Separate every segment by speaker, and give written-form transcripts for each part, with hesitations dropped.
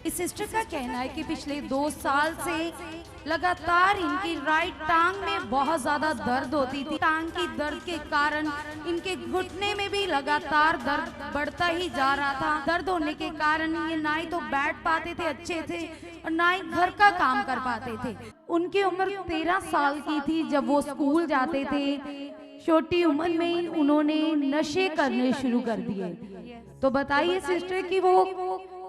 Speaker 1: इस सिस्टर का कहना है कि पिछले 2 साल से लगातार इनकी राइट टांग में बहुत ज्यादा दर्द होती थी। टांग की दर्द के कारण इनके घुटने में भी लगातार दर्द बढ़ता ही जा रहा था। दर्द होने के कारण ये ना ही तो बैठ पाते थे अच्छे से और ना ही घर का काम कर पाते थे। उनकी उम्र 13 साल की थी जब वो स्कूल जाते थे। छोटी उम्र में ही उन्होंने नशे करने शुरू कर दिए। तो बताइए सिस्टर कि वो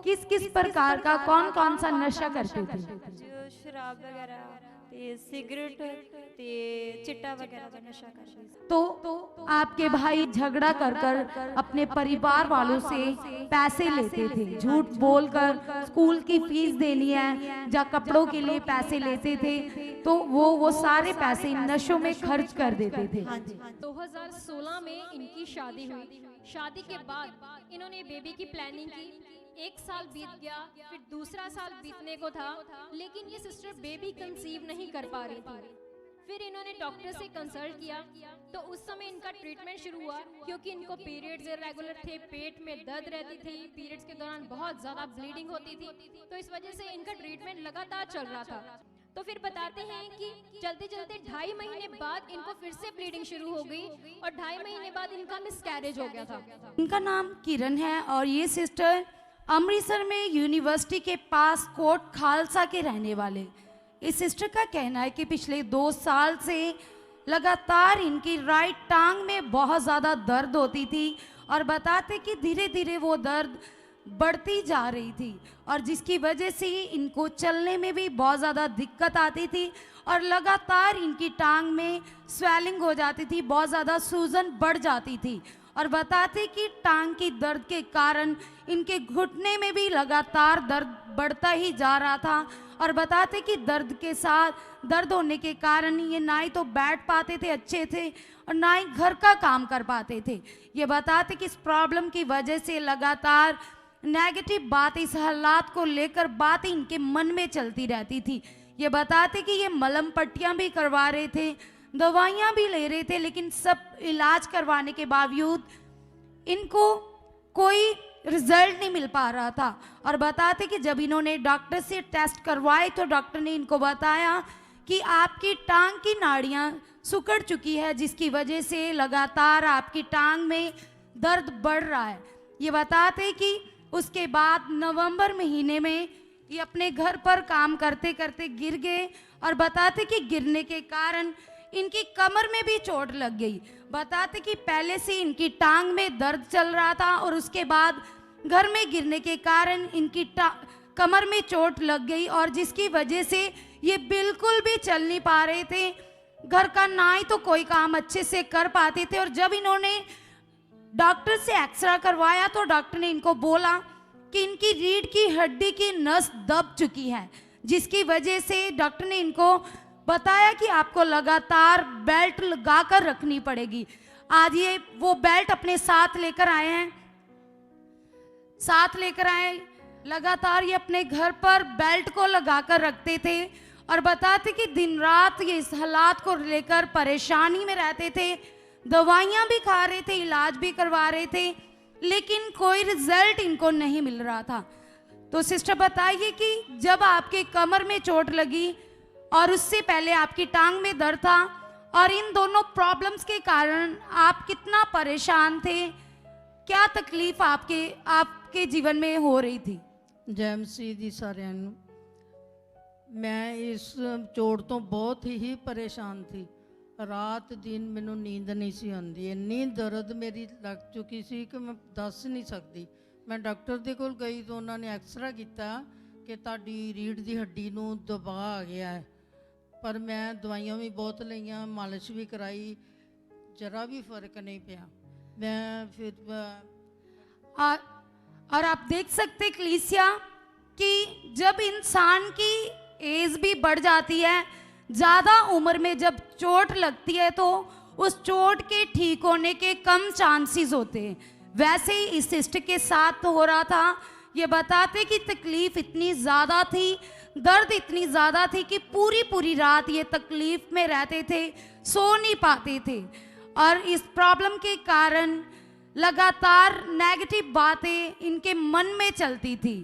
Speaker 1: किस किस प्रकार का कौन कौन सा नशा करते थे?
Speaker 2: जो शराब वगैरह ते सिगरेट ते चिट्टा वगैरह का नशा करते थे।
Speaker 1: तो आपके भाई झगड़ा कर कर अपने परिवार वालों से पैसे लेते थे, झूठ बोलकर स्कूल की फीस देनी है या कपड़ों के लिए पैसे लेते थे, तो वो सारे पैसे नशों में खर्च कर देते थे।
Speaker 3: 2016 में इनकी शादी हुई। शादी के बाद इन्होंने बेबी की प्लानिंग की। 1 साल बीत गया, फिर दूसरा साल बीतने को था, लेकिन ये सिस्टर बेबी कंसीव नहीं कर पा रही थी। फिर इन्होंने डॉक्टर से कंसल्ट किया, तो उस समय इनका ट्रीटमेंट शुरू हुआ। क्योंकि इनको पीरियड्स इरेगुलर थे, पेट में दर्द रहती थी, पीरियड्स के दौरान बहुत ज़्यादा ब्लीडिंग होती थी, तो इस वजह से इनका ट्रीटमेंट लगातार चल रहा था। तो फिर बताते हैं कि चलते चलते 2.5 महीने बाद इनको फिर से ब्लीडिंग शुरू हो गई और 2.5 महीने बाद इनका मिसकैरेज हो गया था।
Speaker 1: इनका नाम किरण है और ये सिस्टर अमृतसर में यूनिवर्सिटी के पास कोट खालसा के रहने वाले। इस सिस्टर का कहना है कि पिछले 2 साल से लगातार इनकी राइट टांग में बहुत ज़्यादा दर्द होती थी और बताते कि धीरे धीरे वो दर्द बढ़ती जा रही थी और जिसकी वजह से इनको चलने में भी बहुत ज़्यादा दिक्कत आती थी और लगातार इनकी टांग में स्वेलिंग हो जाती थी, बहुत ज़्यादा सूजन बढ़ जाती थी और बताते कि टांग की दर्द के कारण इनके घुटने में भी लगातार दर्द बढ़ता ही जा रहा था और बताते कि दर्द के साथ दर्द होने के कारण ये ना ही तो बैठ पाते थे अच्छे से और ना ही घर का काम कर पाते थे। ये बताते कि इस प्रॉब्लम की वजह से लगातार नेगेटिव बात, इस हालात को लेकर बातें इनके मन में चलती रहती थी। ये बताते कि ये मलहम पट्टियाँ भी करवा रहे थे, दवाइयाँ भी ले रहे थे, लेकिन सब इलाज करवाने के बावजूद इनको कोई रिजल्ट नहीं मिल पा रहा था। और बताते कि जब इन्होंने डॉक्टर से टेस्ट करवाए तो डॉक्टर ने इनको बताया कि आपकी टांग की नाड़ियाँ सिकुड़ चुकी है, जिसकी वजह से लगातार आपकी टांग में दर्द बढ़ रहा है। ये बताते कि उसके बाद नवंबर महीने में ये अपने घर पर काम करते करते गिर गए और बताते कि गिरने के कारण इनकी कमर में भी चोट लग गई। बताते कि पहले से इनकी टांग में दर्द चल रहा था और उसके बाद घर में गिरने के कारण इनकी कमर में चोट लग गई और जिसकी वजह से ये बिल्कुल भी चल नहीं पा रहे थे, घर का ना ही तो कोई काम अच्छे से कर पाते थे। और जब इन्होंने डॉक्टर से एक्सरे करवाया तो डॉक्टर ने इनको बोला कि इनकी रीढ़ की हड्डी की नस दब चुकी है, जिसकी वजह से डॉक्टर ने इनको बताया कि आपको लगातार बेल्ट लगा कर रखनी पड़ेगी। आज ये वो बेल्ट अपने साथ लेकर आए हैं, लगातार ये अपने घर पर बेल्ट को लगा कर रखते थे और बताते कि दिन रात ये इस हालात को लेकर परेशानी में रहते थे, दवाइयाँ भी खा रहे थे, इलाज भी करवा रहे थे, लेकिन कोई रिजल्ट इनको नहीं मिल रहा था। तो सिस्टर बताइए कि जब आपके कमर में चोट लगी और उससे पहले आपकी टांग में दर्द था और इन दोनों प्रॉब्लम्स के कारण आप कितना परेशान थे, क्या तकलीफ आपके जीवन में हो रही थी?
Speaker 4: जय मसीह जी साਰਿਆਂ ਨੂੰ। मैं इस चोट तो बहुत ही परेशान थी। रात दिन मैनू नींद नहीं सी आती, इन्नी दर्द मेरी लग चुकी सी कि मैं दस नहीं सकती। मैं डॉक्टर के कोल गई तो उन्होंने एक्सरे किया कि तुहाडी रीढ़ की हड्डी नूं दबा आ गया है, पर मैं दवाइयाँ भी बहुत लईयां, मालिश भी कराई, जरा भी फर्क नहीं पिया। मैं फिर
Speaker 1: और आप देख सकते कलीसिया कि जब इंसान की एज भी बढ़ जाती है, ज़्यादा उम्र में जब चोट लगती है तो उस चोट के ठीक होने के कम चांसेस होते हैं। वैसे ही इस सिस्टर के साथ हो रहा था। ये बताते कि तकलीफ़ इतनी ज़्यादा थी, दर्द इतनी ज़्यादा थी कि पूरी रात ये तकलीफ़ में रहते थे, सो नहीं पाते थे और इस प्रॉब्लम के कारण लगातार नेगेटिव बातें इनके मन में चलती थी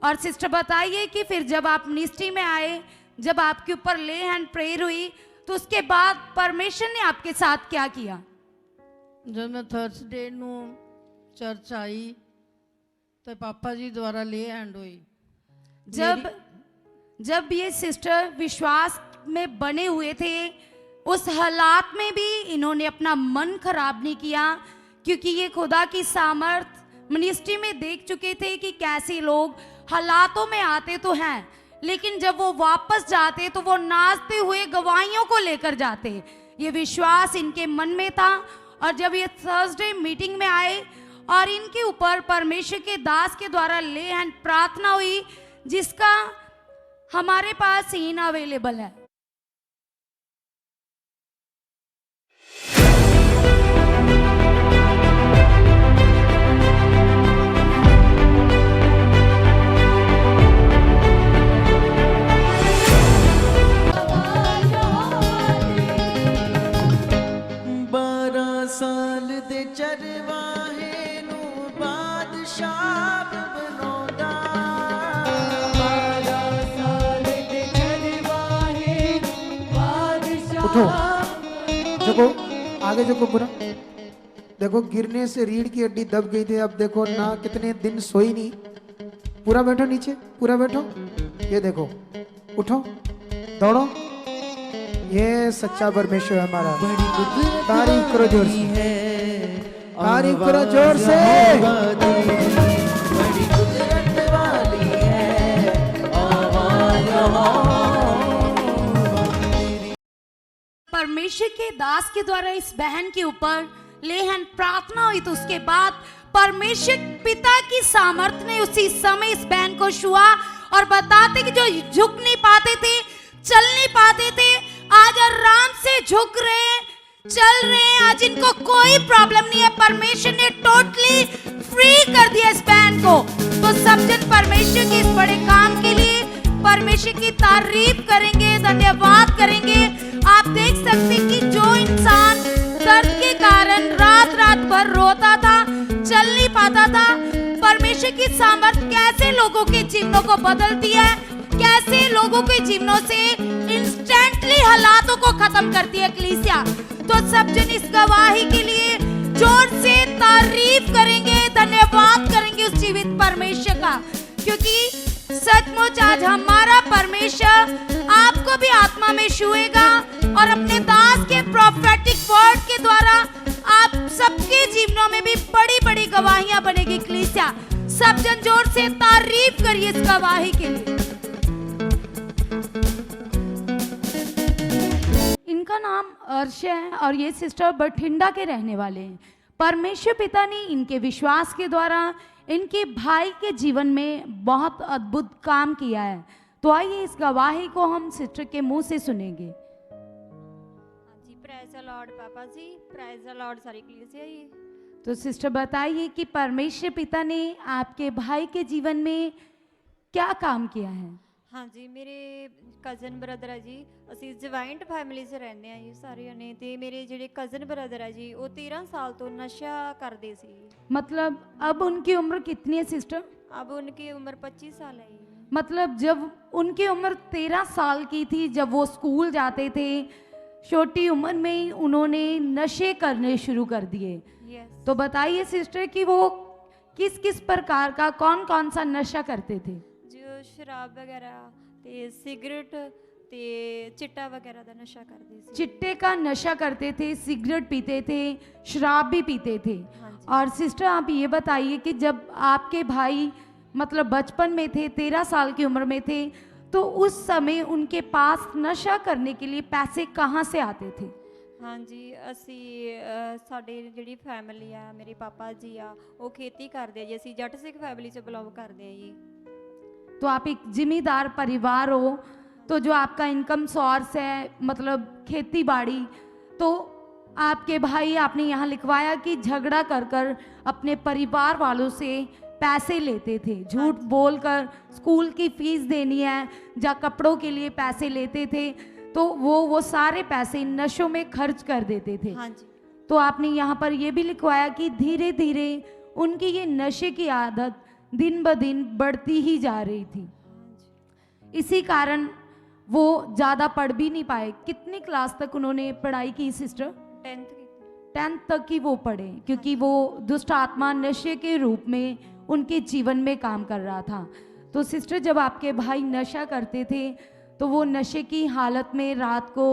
Speaker 1: और सिस्टर बताइए कि फिर जब आप मिनिस्ट्री में आए, जब आपके ऊपर ले हैंड प्रेयर हुई, तो उसके बाद परमेश्वर ने आपके साथ क्या किया?
Speaker 4: जब मैं थर्सडे ਨੂੰ ਚਰਚ ਆਈ तो पापा जी द्वारा ले हैंड हुई।
Speaker 1: जब ये सिस्टर विश्वास में बने हुए थे, उस हालात में भी इन्होंने अपना मन खराब नहीं किया, क्योंकि ये खुदा की सामर्थ मिनिस्ट्री में देख चुके थे कि कैसे लोग हालातों में आते तो हैं, लेकिन जब वो वापस जाते तो वो नाचते हुए गवाहियों को लेकर जाते। ये विश्वास इनके मन में था। और जब ये थर्सडे मीटिंग में आए और इनके ऊपर परमेश्वर के दास के द्वारा ले हैंड प्रार्थना हुई, जिसका हमारे पास सीन अवेलेबल है।
Speaker 5: साल दे चरवाहे नू बादशाह बनौंदा, 12 साल दे चरवाहे नू बादशाह।
Speaker 6: उठो, देखो आगे देखो पूरा, देखो गिरने से रीढ़ की हड्डी दब गई थी। अब देखो ना कितने दिन सोई नहीं। पूरा बैठो नीचे, पूरा बैठो। ये देखो, उठो, दौड़ो। ये सच्चा परमेश्वर है हमारा। तारीफ करो जोर से, तारीफ करो जोर से।
Speaker 5: बड़ी कुदरत वाली है आवाज़
Speaker 1: परमेश्वर के दास के द्वारा इस बहन के ऊपर ले हैंड प्रार्थना हुई, तो उसके बाद परमेश्वर पिता की सामर्थ ने उसी समय इस बहन को छुआ और बताते कि जो झुक नहीं पाते थे, चल नहीं पाते थे, आज आराम से झुक रहे हैं, चल रहे हैं। आज इनको कोई प्रॉब्लम नहीं है। परमेश्वर ने टोटली फ्री कर दिया इस बहन को। तो सब जन परमेश्वर के इस बड़े काम के लिए परमेश्वर की तारीफ करेंगे, धन्यवाद करेंगे। आप देख सकते हैं कि जो इंसान दर्द के कारण रात रात भर रोता था, चल नहीं पाता था, परमेश्वर की सामर्थ कैसे लोगों के जीवनों को बदलती है, कैसे लोगों के जीवनों से इंस्टेंटली हालातों को खत्म करती है कलीसिया। तो सब जन इस गवाही के लिए जोर से तारीफ करेंगे, धन्यवाद करेंगे उस जीवित परमेश्वर का, क्योंकि सचमुच आज हमारा परमेश्वर आपको भी आत्मा में छुएगा और अपने दास के प्रोफेटिक वर्ड के द्वारा आप सबके जीवनों में भी बड़ी बड़ी गवाहियां बनेगी कलीसिया। सब जन जोर से तारीफ करिए इस गवाही के लिए। इनका नाम अर्श है और ये सिस्टर बठिंडा के रहने वाले हैं। परमेश्वर पिता ने इनके विश्वास के द्वारा इनके भाई के जीवन में बहुत अद्भुत काम किया है। तो आइए इस गवाही को हम सिस्टर के मुंह से सुनेंगे।
Speaker 2: जी, प्रेज द लॉर्ड पापा जी, प्रेज द लॉर्ड सारी कलीसिया जी।
Speaker 1: तो सिस्टर बताइए कि परमेश्वर पिता ने आपके भाई के जीवन में क्या काम किया है?
Speaker 2: हाँ जी, मेरे कज़न ब्रदर है जी, ਅਸੀਂ ਜੁਆਇੰਟ ਫੈਮਿਲੀ 'ਚ ਰਹਿੰਦੇ ਆ ਜੀ ਸਾਰੇ ਜਣੇ। ਤੇ ਮੇਰੇ ਜਿਹੜੇ ਕਜ਼ਨ ਬ੍ਰਦਰ ਹੈ ਜੀ, ਉਹ 13 ਸਾਲ ਤੋਂ ਨਸ਼ਾ ਕਰਦੇ ਸੀ।
Speaker 1: मतलब अब उनकी उम्र कितनी है सिस्टर?
Speaker 2: अब उनकी उम्र 25 साल है जी।
Speaker 1: मतलब जब उनकी उम्र 13 साल की थी, जब वो स्कूल जाते थे, छोटी उम्र में ही उन्होंने नशे करने शुरू कर दिए।
Speaker 2: यस।
Speaker 1: तो बताइए सिस्टर कि वो किस किस प्रकार का कौन कौन सा नशा करते थे?
Speaker 2: जो शराब वगैरह ते सिगरेट ते चिट्टा वगैरह का नशा करते थे।
Speaker 1: चिट्टे का नशा करते थे, सिगरेट पीते थे, शराब भी पीते थे।
Speaker 2: हाँ जी।
Speaker 1: और सिस्टर आप ये बताइए कि जब आपके भाई मतलब बचपन में थे, 13 साल की उम्र में थे, तो उस समय उनके पास नशा करने के लिए पैसे कहाँ से आते थे?
Speaker 2: हाँ जी, असी साडे जिहड़ी फैमिली आ, मेरे पापा जी आ, वो खेती करते हैं जी। असी जट सिख फैमिली च बिलोंग करते हैं जी।
Speaker 1: तो आप एक जिम्मेदार परिवार हो, तो जो आपका इनकम सोर्स है मतलब खेती बाड़ी, तो आपके भाई आपने यहाँ लिखवाया कि झगड़ा कर कर अपने परिवार वालों से पैसे लेते थे, झूठ बोलकर स्कूल की फीस देनी है या कपड़ों के लिए पैसे लेते थे, तो वो सारे पैसे नशों में खर्च कर देते थे।
Speaker 2: हाँ जी।
Speaker 1: तो आपने यहाँ पर ये भी लिखवाया कि धीरे धीरे उनकी ये नशे की आदत दिन ब दिन बढ़ती ही जा रही थी। इसी कारण वो ज़्यादा पढ़ भी नहीं पाए। कितनी क्लास तक उन्होंने पढ़ाई की सिस्टर?
Speaker 2: 10th की
Speaker 1: 10th तक ही वो पढ़े, क्योंकि वो दुष्ट आत्मा नशे के रूप में उनके जीवन में काम कर रहा था। तो सिस्टर, जब आपके भाई नशा करते थे तो वो नशे की हालत में रात को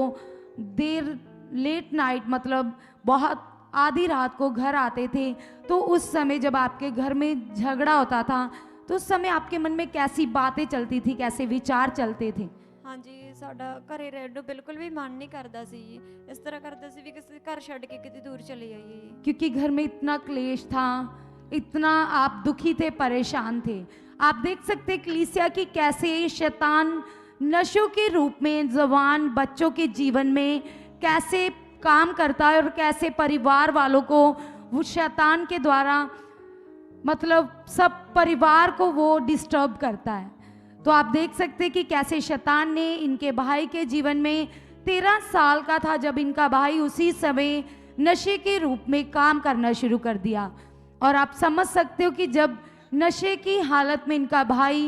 Speaker 1: लेट नाइट, मतलब बहुत आधी रात को घर आते थे। तो उस समय जब आपके घर में झगड़ा होता था तो उस समय आपके मन में कैसी बातें चलती थी, कैसे विचार चलते थे?
Speaker 2: ਹਾਂਜੀ ਸਾਡਾ ਘਰੇ ਰਹਿਣ ਨੂੰ ਬਿਲਕੁਲ ਵੀ ਮਨ ਨਹੀਂ ਕਰਦਾ ਸੀ ਜੀ। ਇਸ ਤਰ੍ਹਾਂ ਕਰਦਾ ਸੀ ਵੀ ਕਿਸੇ ਘਰ ਛੱਡ ਕੇ ਕਿਤੇ ਦੂਰ ਚਲੇ ਜਾਈਏ ਜੀ।
Speaker 1: क्योंकि घर में इतना क्लेश था, इतना आप दुखी थे, परेशान थे। आप देख सकते कलीसिया की कैसे शैतान नशों के रूप में जवान बच्चों के जीवन में कैसे काम करता है और कैसे परिवार वालों को वो शैतान के द्वारा, मतलब सब परिवार को वो डिस्टर्ब करता है। तो आप देख सकते कि कैसे शैतान ने इनके भाई के जीवन में 13 साल का था जब इनका भाई उसी समय नशे के रूप में काम करना शुरू कर दिया। और आप समझ सकते हो कि जब नशे की हालत में इनका भाई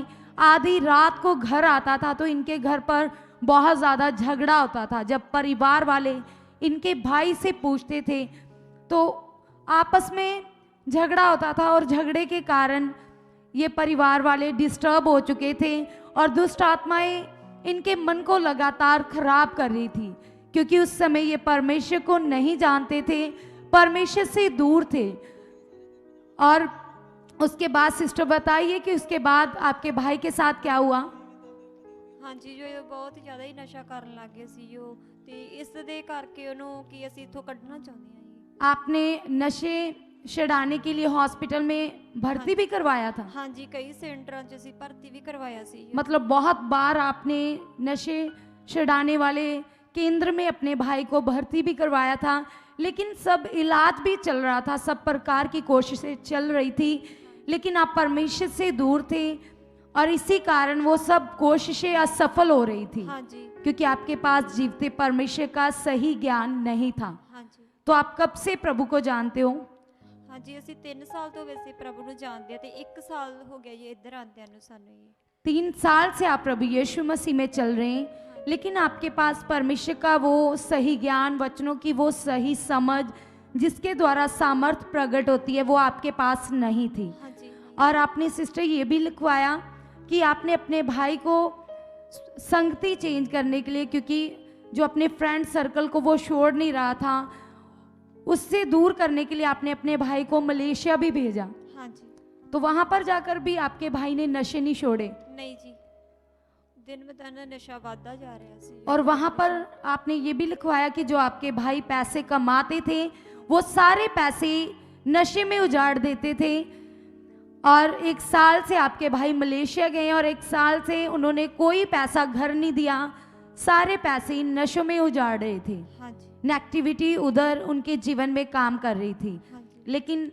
Speaker 1: आधी रात को घर आता था तो इनके घर पर बहुत ज़्यादा झगड़ा होता था। जब परिवार वाले इनके भाई से पूछते थे तो आपस में झगड़ा होता था और झगड़े के कारण ये परिवार वाले डिस्टर्ब हो चुके थे और दुष्ट आत्माएं इनके मन को लगातार खराब कर रही थी, क्योंकि उस समय ये परमेश्वर को नहीं जानते थे, परमेश्वर से दूर थे। और उसके बाद सिस्टर बताइए कि उसके बाद आपके भाई के साथ क्या हुआ?
Speaker 2: ਹਾਂਜੀ ਜੋ ਇਹ ਬਹੁਤ ਜ਼ਿਆਦਾ ਹੀ ਨਸ਼ਾ ਕਰਨ ਲੱਗ ਗਏ ਸੀ ਉਹ, ਤੇ ਇਸ ਦੇ ਕਰਕੇ ਉਹਨੂੰ ਕੀ ਅਸੀਂ ਇੱਥੋਂ ਕੱਢਣਾ ਚਾਹੁੰਦੇ ਹਾਂ ਜੀ।
Speaker 1: आपने नशे छुड़ाने के लिए हॉस्पिटल में भर्ती भी करवाया था?
Speaker 2: ਹਾਂਜੀ ਕਈ ਸੈਂਟਰਾਂ 'ਚ ਅਸੀਂ ਭਰਤੀ ਵੀ ਕਰਵਾਇਆ ਸੀ ਜੀ।
Speaker 1: मतलब बहुत बार आपने नशे छुड़ाने वाले केंद्र में अपने भाई को भर्ती भी करवाया था, लेकिन सब इलाज भी चल रहा था, सब प्रकार की कोशिशें चल रही थी, लेकिन आप परमेश्वर से दूर थे और इसी कारण वो सब कोशिशें असफल हो रही थी,
Speaker 2: ਹਾਂਜੀ
Speaker 1: क्योंकि आपके पास जीवते परमेश्वर का सही ज्ञान नहीं था।
Speaker 2: ਹਾਂਜੀ
Speaker 1: तो आप कब से प्रभु को जानते हो?
Speaker 2: ਹਾਂਜੀ ਅਸੀਂ 3 ਸਾਲ ਤੋਂ ਵੈਸੇ ਪ੍ਰਭੂ ਨੂੰ ਜਾਣਦੇ ਆ ਤੇ 1 ਸਾਲ ਹੋ ਗਿਆ ਜੀ ਇੱਧਰ ਆਉਂਦਿਆਂ ਨੂੰ ਸਾਨੂੰ ਜੀ।
Speaker 1: 3 साल से आप प्रभु यीशु मसीह में चल रहे हैं, लेकिन आपके पास परमेश्वर का वो सही ज्ञान, वचनों की वो सही समझ जिसके द्वारा सामर्थ प्रकट होती है, वो आपके पास नहीं थी।
Speaker 2: ਹਾਂਜੀ
Speaker 1: और आपने सिस्टर ये भी लिखवाया कि आपने अपने भाई को संगति चेंज करने के लिए, क्योंकि जो अपने फ्रेंड सर्कल को वो छोड़ नहीं रहा था, उससे दूर करने के लिए आपने अपने भाई को मलेशिया भी भेजा।
Speaker 2: ਹਾਂਜੀ
Speaker 1: तो वहां पर जाकर भी आपके भाई ने नशे नहीं छोड़े
Speaker 2: ਨਹੀਂ ਜੀ, ਦਿਨ ਬ ਦਿਨ ਨਸ਼ਾ ਵੱਧਦਾ ਜਾ ਰਿਹਾ ਸੀ।
Speaker 1: और वहां पर आपने ये भी लिखवाया कि जो आपके भाई पैसे कमाते थे वो सारे पैसे नशे में उजाड़ देते थे। और 1 साल से आपके भाई मलेशिया गए और 1 साल से उन्होंने कोई पैसा घर नहीं दिया, सारे पैसे नशों में उजाड़ रहे थे।
Speaker 2: ਹਾਂਜੀ
Speaker 1: नेगेटिविटी उधर उनके जीवन में काम कर रही थी,
Speaker 2: ਹਾਂਜੀ
Speaker 1: लेकिन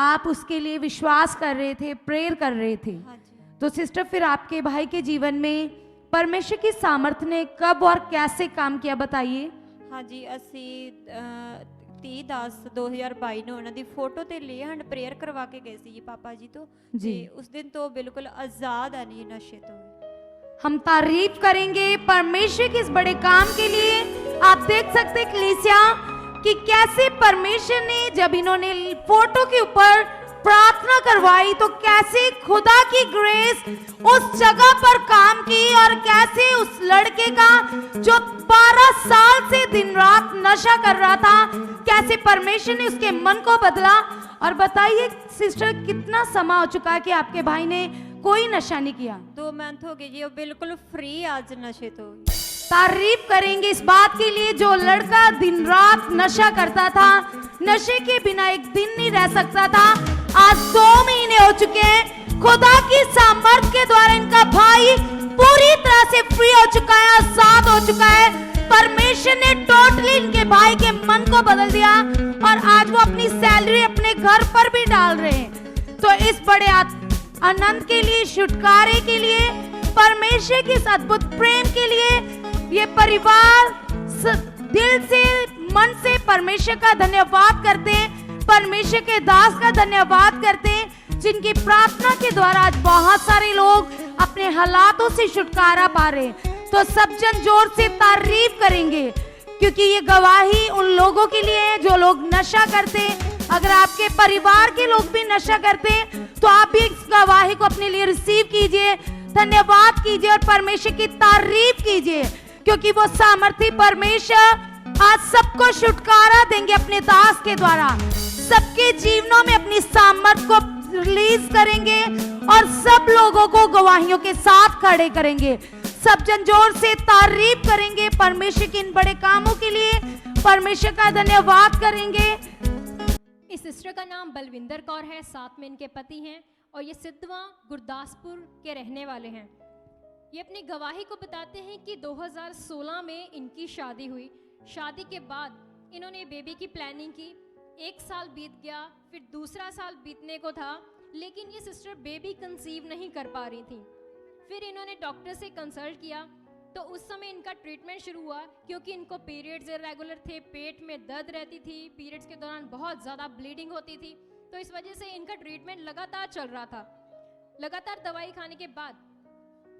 Speaker 1: आप उसके लिए विश्वास कर रहे थे, प्रेयर कर रहे थे।
Speaker 2: ਹਾਂਜੀ
Speaker 1: तो सिस्टर, फिर आपके भाई के जीवन में परमेश्वर की सामर्थ्य ने कब और कैसे काम किया, बताइए।
Speaker 2: ਹਾਂਜੀ ਅਸੀਂ 30/10/2022 ਨੂੰ ਉਹਨਾਂ ਦੀ ਫੋਟੋ ਤੇ ਲੇ ਹੈਂਡ ਪ੍ਰੇਅਰ ਕਰਵਾ ਕੇ ਗਏ ਸੀ ਜੀ ਪਾਪਾ ਜੀ ਤੋਂ।
Speaker 1: ਜੀ।
Speaker 2: ਤੇ ਉਸ ਦਿਨ ਤੋਂ ਬਿਲਕੁਲ ਆਜ਼ਾਦ ਆ ਜੀ ਨਸ਼ੇ ਤੋਂ।
Speaker 1: हम तारीफ करेंगे परमेश्वर के इस बड़े काम के लिए। आप देख सकते कलीसिया कि कैसे परमेश्वर ने जब इन्होंने फोटो के ऊपर प्रार्थना करवाई तो कैसे खुदा की ग्रेस उस जगह पर काम की और कैसे उस लड़के का जो 12 साल से दिन रात नशा कर रहा था, कैसे परमेश्वर ने उसके मन को बदला। और बताइए सिस्टर, कितना समय हो चुका है कि आपके भाई ने कोई नशा नहीं किया?
Speaker 2: 2 मंथ हो गए जी, वो बिल्कुल फ्री आज नशे तो।
Speaker 1: तारीफ करेंगे इस बात के लिए, जो लड़का दिन रात नशा करता था, नशे के बिना एक दिन नहीं रह सकता था, आज 2 महीने हो चुके हैं। खुदा की सामर्थ के द्वारा इनका भाई पूरी तरह से फ्री हो चुका है, आजाद हो चुका है। परमेश्वर ने टोटली इनके भाई के मन को बदल दिया और आज वो अपनी सैलरी अपने घर पर भी डाल रहे हैं। तो इस बड़े आनंद के लिए, छुटकारे के लिए, परमेश्वर के इस अद्भुत प्रेम के लिए ये परिवार दिल से, मन से परमेश्वर का धन्यवाद करते हैं, परमेश्वर के दास का धन्यवाद करते हैं। जिनकी प्रार्थना के द्वारा आज बहुत सारे लोग अपने हालातों से छुटकारा पा रहे हैं। तो सब जन जोर से तारीफ करेंगे, क्योंकि ये गवाही उन लोगों के लिए है जो लोग नशा करते हैं। अगर आपके परिवार के लोग भी नशा करते हैं तो आप भी इस गवाही को अपने लिए रिसीव कीजिए, धन्यवाद कीजिए और परमेश्वर की तारीफ कीजिए, क्योंकि वो सामर्थी परमेश्वर आज सबको छुटकारा देंगे अपने दास के द्वारा। सबके जीवनों में अपनी सामर्थ को रिलीज करेंगे और सब लोगों को गवाहियों के साथ खड़े करेंगे। सब जन जोर से तारीफ करेंगे परमेश्वर के इन बड़े कामों के लिए, परमेश्वर का धन्यवाद करेंगे।
Speaker 3: इस सिस्टर का नाम बलविंदर कौर है, साथ में इनके पति हैं और ये सिद्धवा गुरदासपुर के रहने वाले हैं। ये अपनी गवाही को बताते हैं कि 2016 में इनकी शादी हुई। शादी के बाद इन्होंने बेबी की प्लानिंग की। 1 साल बीत गया, फिर दूसरा साल बीतने को था, लेकिन ये सिस्टर बेबी कंसीव नहीं कर पा रही थी। फिर इन्होंने डॉक्टर से कंसल्ट किया, तो उस समय इनका ट्रीटमेंट शुरू हुआ, क्योंकि इनको पीरियड्स इरेगुलर थे, पेट में दर्द रहती थी, पीरियड्स के दौरान बहुत ज़्यादा ब्लीडिंग होती थी, तो इस वजह से इनका ट्रीटमेंट लगातार चल रहा था। लगातार दवाई खाने के बाद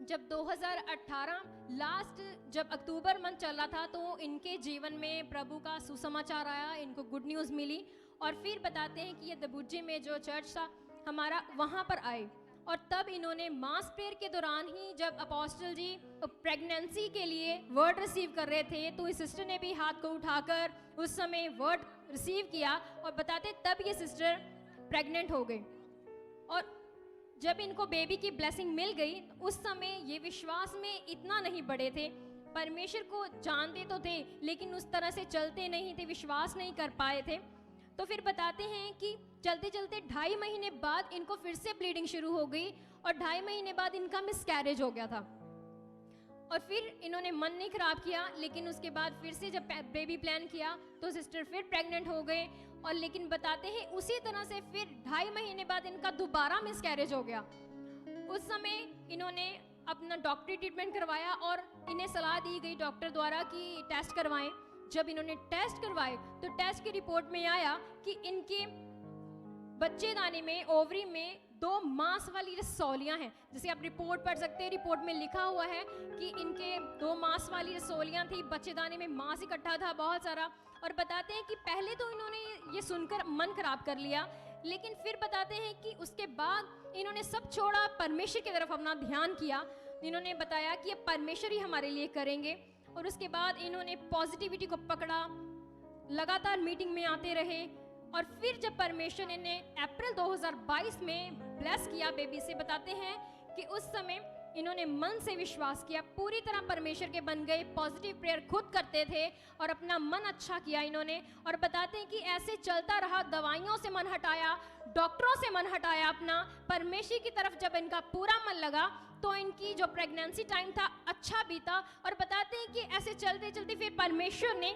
Speaker 3: जब 2018 लास्ट जब अक्टूबर मंथ चल रहा था, तो इनके जीवन में प्रभु का सुसमाचार आया, इनको गुड न्यूज़ मिली। और फिर बताते हैं कि ये दबुज्जी में जो चर्च था हमारा, वहाँ पर आए और तब इन्होंने मास प्रेयर के दौरान ही जब अपोस्टल जी प्रेगनेंसी के लिए वर्ड रिसीव कर रहे थे, तो इस सिस्टर ने भी हाथ को उठाकर उस समय वर्ड रिसीव किया और बताते तब ये सिस्टर प्रेग्नेंट हो गई। और जब इनको बेबी की ब्लेसिंग मिल गई, उस समय ये विश्वास में इतना नहीं बढ़े थे। परमेश्वर को जानते तो थे, लेकिन उस तरह से चलते नहीं थे, विश्वास नहीं कर पाए थे। तो फिर बताते हैं कि चलते चलते 2.5 महीने बाद इनको फिर से ब्लीडिंग शुरू हो गई और 2.5 महीने बाद इनका मिसकैरेज हो गया था। और फिर इन्होंने मन नहीं खराब किया, लेकिन उसके बाद फिर से जब बेबी प्लान किया तो सिस्टर फिर प्रेग्नेंट हो गए। और लेकिन बताते हैं उसी तरह से फिर 2.5 महीने बाद इनका दोबारा मिसकैरेज हो गया। उस समय इन्होंने अपना डॉक्टरी ट्रीटमेंट करवाया और इन्हें सलाह दी गई डॉक्टर द्वारा कि टेस्ट करवाएं। जब इन्होंने टेस्ट करवाए तो टेस्ट की रिपोर्ट में आया कि इनके बच्चेदानी में, ओवरी में 2 मांस वाली रसौलियां हैं। जैसे आप रिपोर्ट पढ़ सकते हैं, रिपोर्ट में लिखा हुआ है कि इनके 2 मांस वाली रसौलियां थी, बच्चेदानी में मांस इकट्ठा था बहुत सारा। और बताते हैं कि पहले तो इन्होंने ये सुनकर मन खराब कर लिया, लेकिन फिर बताते हैं कि उसके बाद इन्होंने सब छोड़ा, परमेश्वर की तरफ अपना ध्यान किया। इन्होंने बताया कि अब परमेश्वर ही हमारे लिए करेंगे। और उसके बाद इन्होंने पॉजिटिविटी को पकड़ा, लगातार मीटिंग में आते रहे। और फिर जब परमेश्वर ने इन्हें अप्रैल 2022 में ब्लेस किया बेबी से, बताते हैं कि उस समय इन्होंने मन से विश्वास किया, पूरी तरह परमेश्वर के बन गए, पॉजिटिव प्रेयर खुद करते थे और अपना मन अच्छा किया इन्होंने। और बताते हैं कि ऐसे चलता रहा, दवाइयों से मन हटाया, डॉक्टरों से मन हटाया अपना, परमेश्वर की तरफ जब इनका पूरा मन लगा तो इनकी जो प्रेगनेंसी टाइम था अच्छा बीता। और बताते हैं कि ऐसे चलते चलते फिर परमेश्वर ने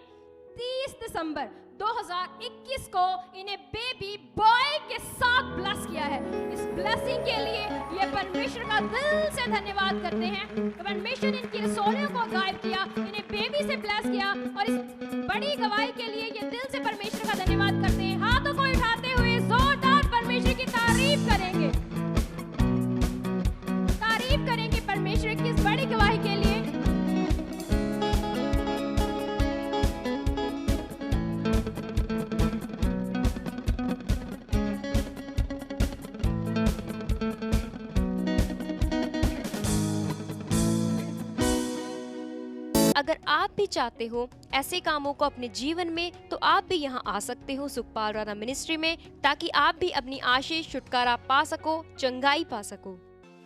Speaker 3: 30 दिसंबर 2021 को इन्हें बेबी बॉय के साथ ब्लेस किया है। इस ब्लेसिंग के लिए ये परमेश्वर का दिल से धन्यवाद करते हैं। परमेश्वर ने इनकी रसोलियों को गायब किया, इन्हें बेबी से ब्लेस किया और इस बड़ी गवाही के लिए ये दिल से परमेश्वर का धन्यवाद करते हैं। हाथों को उठाते हुए जोरदार परमेश्वर की तारीफ करेंगे, तारीफ करेंगे परमेश्वर की इस बड़ी गवाही के लिए।
Speaker 7: अगर आप भी चाहते हो ऐसे कामों को अपने जीवन में, तो आप भी यहाँ आ सकते हो सुखपाल राणा मिनिस्ट्री में, ताकि आप भी अपनी आशीष, छुटकारा पा सको, चंगाई पा सको।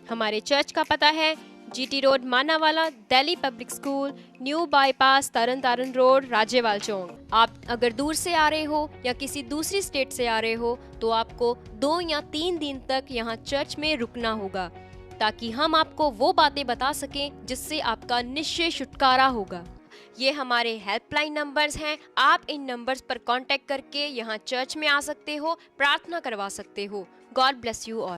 Speaker 7: हमारे चर्च का पता है GT road Manawala, Delhi public school, new bypass, Tarn Taran road, Rajewal chowk. आप अगर दूर से आ रहे हो या किसी दूसरी स्टेट से आ रहे हो तो आपको 2 या 3 दिन तक यहाँ चर्च में रुकना होगा, ताकि हम आपको वो बातें बता सकें जिससे आपका निश्चय छुटकारा होगा। ये हमारे हेल्पलाइन नंबर्स हैं, आप इन नंबर्स पर कांटेक्ट करके यहाँ चर्च में आ सकते हो, प्रार्थना करवा सकते हो। God bless you all.